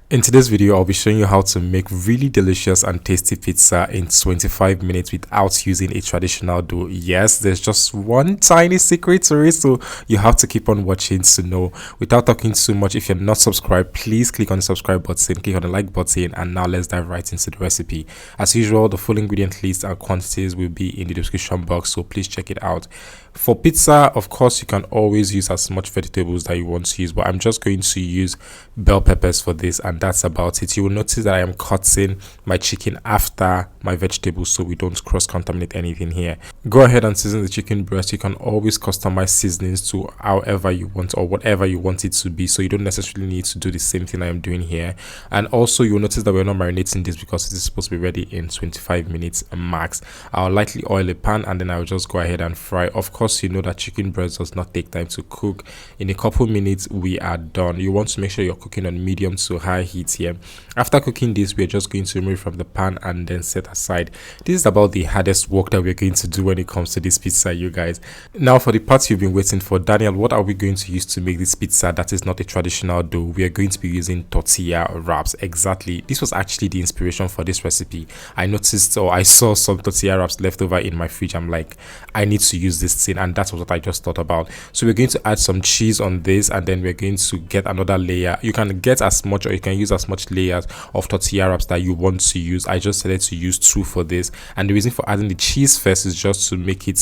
In today's video, I'll be showing you how to make really delicious and tasty pizza in 25 minutes without using a traditional dough. Yes, there's just one tiny secret to it, so you have to keep on watching to know. Without talking too much, if you're not subscribed, please click on the subscribe button, click on the like button, and now let's dive right into the recipe. As usual, the full ingredient list and quantities will be in the description box, so please check it out. For pizza, of course, you can always use as much vegetables that you want to use, but I'm just going to use bell peppers for this, and that's about it. You will notice that I am cutting my chicken after my vegetables so we don't cross-contaminate anything here. Go ahead and season the chicken breast. You can always customize seasonings to however you want or whatever you want it to be, so you don't necessarily need to do the same thing I am doing here. And also, you'll notice that we're not marinating this because it is supposed to be ready in 25 minutes max. I'll lightly oil a pan and then I'll just go ahead and fry. Of course, you know that chicken breast does not take time to cook. In a couple minutes we are done. You want to make sure you're cooking on medium to high heat here. After cooking this, we're just going to remove it from the pan and then set aside. This is about the hardest work that we're going to do when it comes to this pizza, you guys. Now for the part you've been waiting for, Daniel, what are we going to use to make this pizza that is not a traditional dough? We are going to be using tortilla wraps. Exactly, this was actually the inspiration for this recipe. I noticed, or I saw some tortilla wraps left over in my fridge. I'm like, I need to use this thing, and that's what I just thought about. So we're going to add some cheese on this, and then we're going to get another layer. You can get as much or you can use as much layers of tortilla wraps that you want to use. I just decided to use 2 for this, and the reason for adding the cheese first is just to make it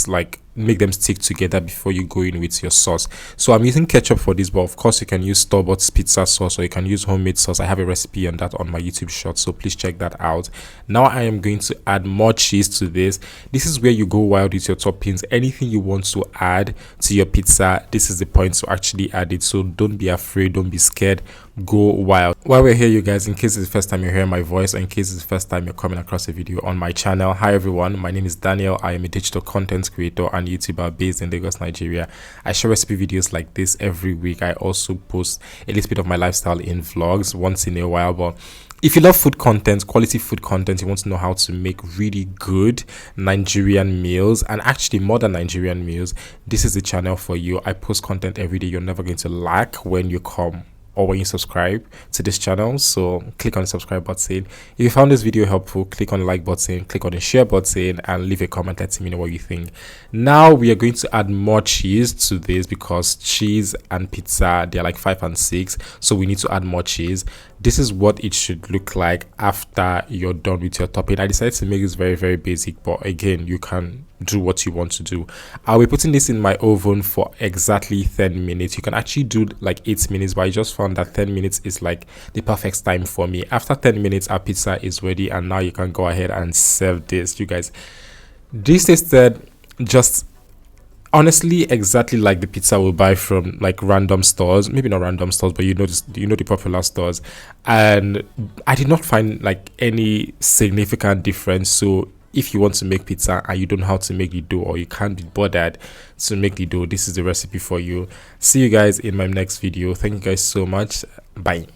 make them stick together before you go in with your sauce. So I'm using ketchup for this, but of course you can use store-bought pizza sauce or you can use homemade sauce. I have a recipe on that on my YouTube short, so please check that out. Now I am going to add more cheese to this. This is where you go wild with your toppings. Anything you want to add to your pizza, this is the point to actually add it. So don't be afraid, don't be scared, go wild. While we're here, you guys, in case it's the first time you're hearing my voice or in case it's the first time you're coming across a video on my channel, hi everyone, my name is Daniel. I am a digital content creator and YouTuber based in Lagos, Nigeria. I share recipe videos like this every week. I also post a little bit of my lifestyle in vlogs once in a while. But if you love food content, quality food content, you want to know how to make really good Nigerian meals and actually modern Nigerian meals, this is the channel for you. I post content every day. You're never going to lack when you come or when you subscribe to this channel. So click on the subscribe button. If you found this video helpful, click on the like button, click on the share button, and leave a comment letting me know what you think. Now we are going to add more cheese to this because cheese and pizza, they're like 5 and 6, so we need to add more cheese. This is what it should look like after you're done with your topping. I decided to make this very, very basic, but again, you can do what you want to do. I'll be putting this in my oven for exactly 10 minutes. You can actually do like 8 minutes, but I just found that 10 minutes is like the perfect time for me. After 10 minutes, our pizza is ready, and now you can go ahead and serve this. You guys, this tasted just honestly exactly like the pizza we'll buy from like random stores, maybe not random stores, but you know the popular stores, and I did not find like any significant difference. So if you want to make pizza and you don't know how to make the dough or you can't be bothered to make the dough, this is the recipe for you. See you guys in my next video. Thank you guys so much. Bye.